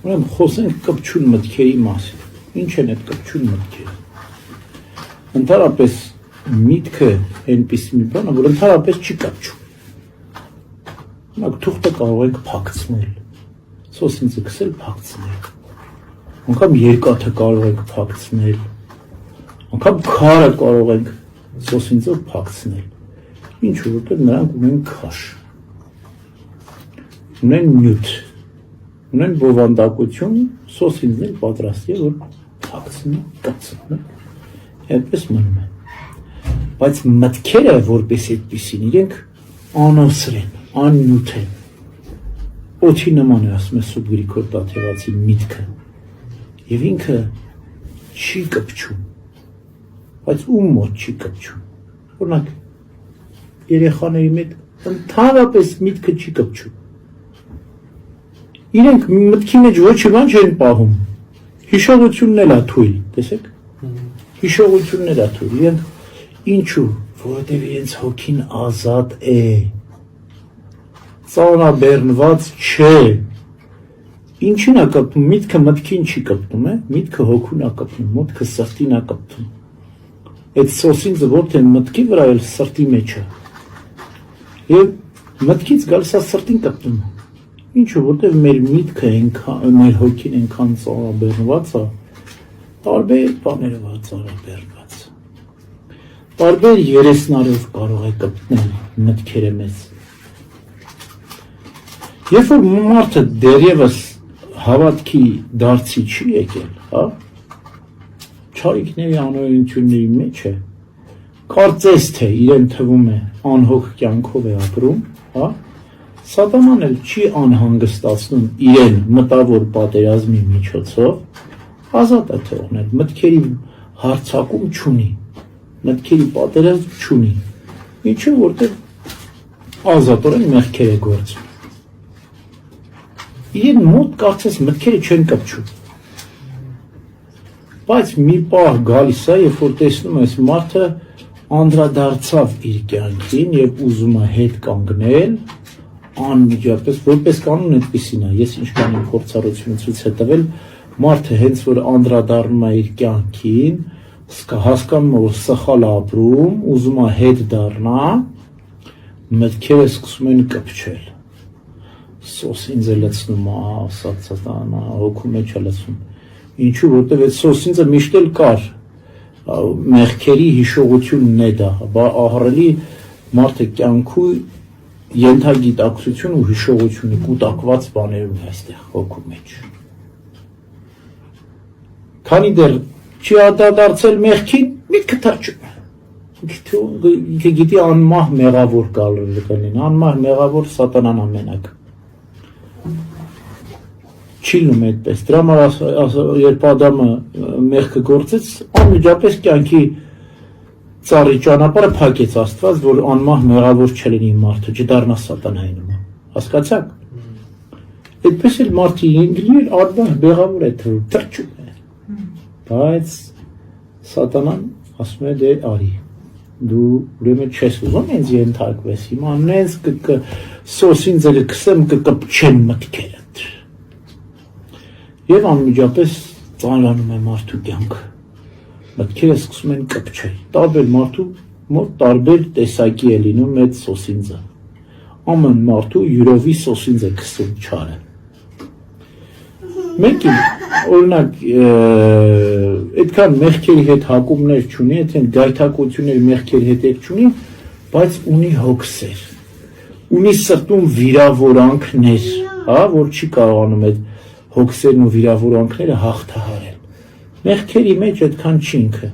Ուրեմն խոսենք կպչուն մտքերի մասին։ Ինչ են այդ կպչուն մտքերը։ Ընդհանրապես միտքը այնպիսի մի բան է, որ ընդհանրապես չի կպչում։ Օրինակ թուղթը կարող ենք փակցնել, սոսինձը քսել փակցնել, անգամ երկաթը կարող ենք փակցնել, անգամ քարը կարող ենք սոսինձով փակցնել։ Ինչու որտեղ նրանք ունեն քաշ, ունեն նյութ, ունեն բովանդակություն, սոսինձն էլ պատրաստ է, որ փակցնի, կպցնի, այդպես մնում է։ Բայց մտքերը որպես այդպիսին իրենք անոսր են, աննյութ են, օդի նման է, ասում է Սուրբ Գրիգոր Տաթևացի միտքը, և ինքը չի կպչում, բայց ում մոտ չի կպչում, օրինակ երեխաների մոտ ընդհանրապես միտքը չի կպչում, իրենք մտքի մեջ ոչ մի բան չեն պահում, հիշողությունն էլ է թույլ, տեսեք, հիշողությունն էլ է թույլ, իրենք ինչու, որովհետև իրենց հոգին ազատ է, ծանրաբեռնված չէ, ինչին է կպտում, միտքը մտքին չի կպտում, միտքը հոգուն է կպտում, մտքը սրտին է կպտում, այդ սոսինձը որդ է մտքի վրա էլ սրտի մեջ է, և մտքից գալիս է սրտին կպտում, ինչու, որտև մեր միտքը, մեր հոգին ենքան ծանրաբեռնված է, տարբեր բաներով է ծանրաբեռնված, տարբեր երեսնարով կարող է կպտնել մտքերը մեզ, երբ որ մարդը դեռևս հավատքի դարձի չի եկել, չարիքների անօրենությունների մեջ է, կարծես թե իրեն թվում է անհոգ կյանքով է ապրում, Սատանան էլ չի անհանգստացնում իրեն մտավոր պատերազմի միջոցով, ազատ է թողնել, մտքերի հարցակում չունի, մտքերի պատերազմ չունի, ինչու որտեղ ազատորեն մեղքեր է գործում։ Իրեն մոտ կարծես մտքերը չեն կպչում, բայց մի պահ գալիս է, երբ որ տեսնում ես մարդը անդրադարձավ իր կյանքին և ուզում է հետ կանգնել, անմիջապես, որպես կանոն այդպիսին է, ես ինչքան իմ փորձառությունը ցույց է տվել, մարդը հենց որ անդրադառնում է իր կյանքին, հասկանում է, որ սխալ է ապրում, ուզում է հետ դառնա, մտքերը սկսում են կպչել, սոսինձը լցնում է, սատանա, հոգու մեջ է լցնում, ինչու, որտև այդ սոսինձը միշտ էլ կար, մեղքերի հիշողությունն է դա, ահռելի մարդը կյանքու ենթագիտակցություն ու հիշողությունը կուտակված բաներում է այստեղ հոգու մեջ։ Քանի դեռ չի անդրադարձել մեղքին, միտքը թրջում է։ Ինքը գիտի անմահ մեղավոր կլինի, անմահ մեղավոր սատանան ամենակ։ Չի լինում այդպես։ Դրա համար երբ Ադամը մեղքը գործեց, անմիջապես կյանքի ծառի ճանապարհը փակեց Աստված, որ անմահ մեղավոր չլինի մարդը, չդառնա սատանայի նման։ Հասկացաք։ Այդպես էլ մարդը ինքնին անմահ մեղավոր է թվում, թրջում է։ Բայց սատանան ասում է դե արի։ Դու ուրեմն չես ուզում ինձ ենթարկվես, հիմա նենց սոսինձը կքսեմ կկպչեմ մտքերդ։ Եվ անմիջապես ծանրանում է մարդու կյանքը։ Մտքերը սկսում են կպչել, տարբեր մարդու մոտ տարբեր տեսակի է լինում այդ սոսինձը, ամեն մարդու յուրովի սոսինձ է քսում չարը, մեկի օրինակ այդքան մեղքերի հետ հակումներ չունի, այդքան գայթակղությունների մեղքերի հետ չունի, բայց ունի հոգսեր, ունի սրտում վիրավորանքներ, որ չի կարողանում այդ հոգսերն ու վիրավորանքները հաղթահարել։ Մեղքերի մեջ այդքան չի ինքը,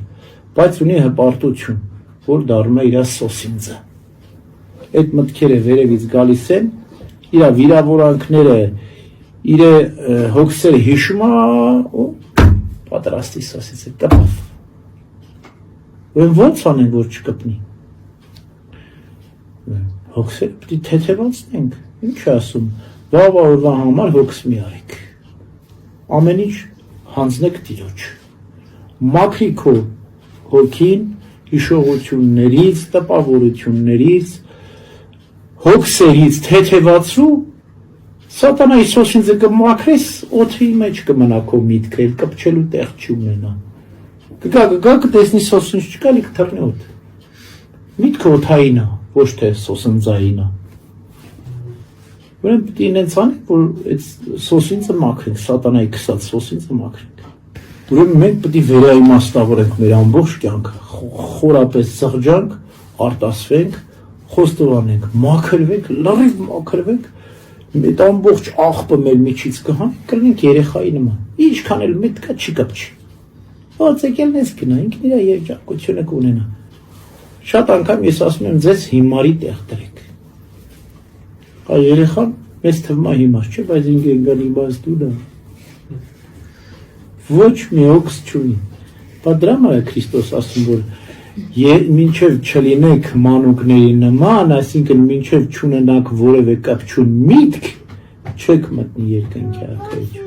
բայց ունի հպարտություն, որ դառնում է իր սոսինձը։ Այդ մտքերը վերևից գալիս են, իր վիրավորանքները, իր հոգսերը հիշում է ու պատրաստի սոսինձը կպավ։ Ոնց անեն, որ չկպնի։ Հոգսերը պիտի թեթևացնենք, ինչ է ասում, վաղվա օրվա համար հոգս մի արեք։ Ամեն ինչ հանձնեք Տիրոջ։ Մաքրի քո հոգին հիշողություններից, տպավորություններից, հոգսերից թեթևացրու, Սատանայի սոսինձը կմաքրես, օդի մեջ կմնա քո միտքը, կպչելու տեղ չունենա։ Գա կտեսնի սոսինձ չկա, լի կթռնի օդ։ Միտքը օդային է, ոչ թե սոսինձային է։ Ուրեմն պետք է ինձ անի, որ այդ սոսինձը մաքրենք, սատանայի քսած սոսինձը մաքրենք։ Ուրեմն մենք պետք է վերաիմաստավորենք մեր ամբողջ կյանքը, խորապես զղջանք, արտասվենք, խոստովանենք, մաքրվենք, լրիվ մաքրվենք, այդ ամբողջ աղբը մեր միջից կհանի, կլինենք երեխայի նման։ Ինչքան էլ մեծ կա, չի կպչի։ Ոնց եկել ես գնա, ինքն իր երջանկությունը կունենա։ Շատ անգամ ես ասում եմ ձեզ հիմարի տեղ դրեք։ Երեխան մեծ թվում է հիմար չէ, բայց ինքն իմաստուն է։ Ոչ մի օքս չունի։ Պատրամը Քրիստոս ասում որ մինչև չլինեք մանուկների նման, այսինքն մինչև չունենաք որևէ կապչուն միտք, չեք մտնի երկնքի արքայություն։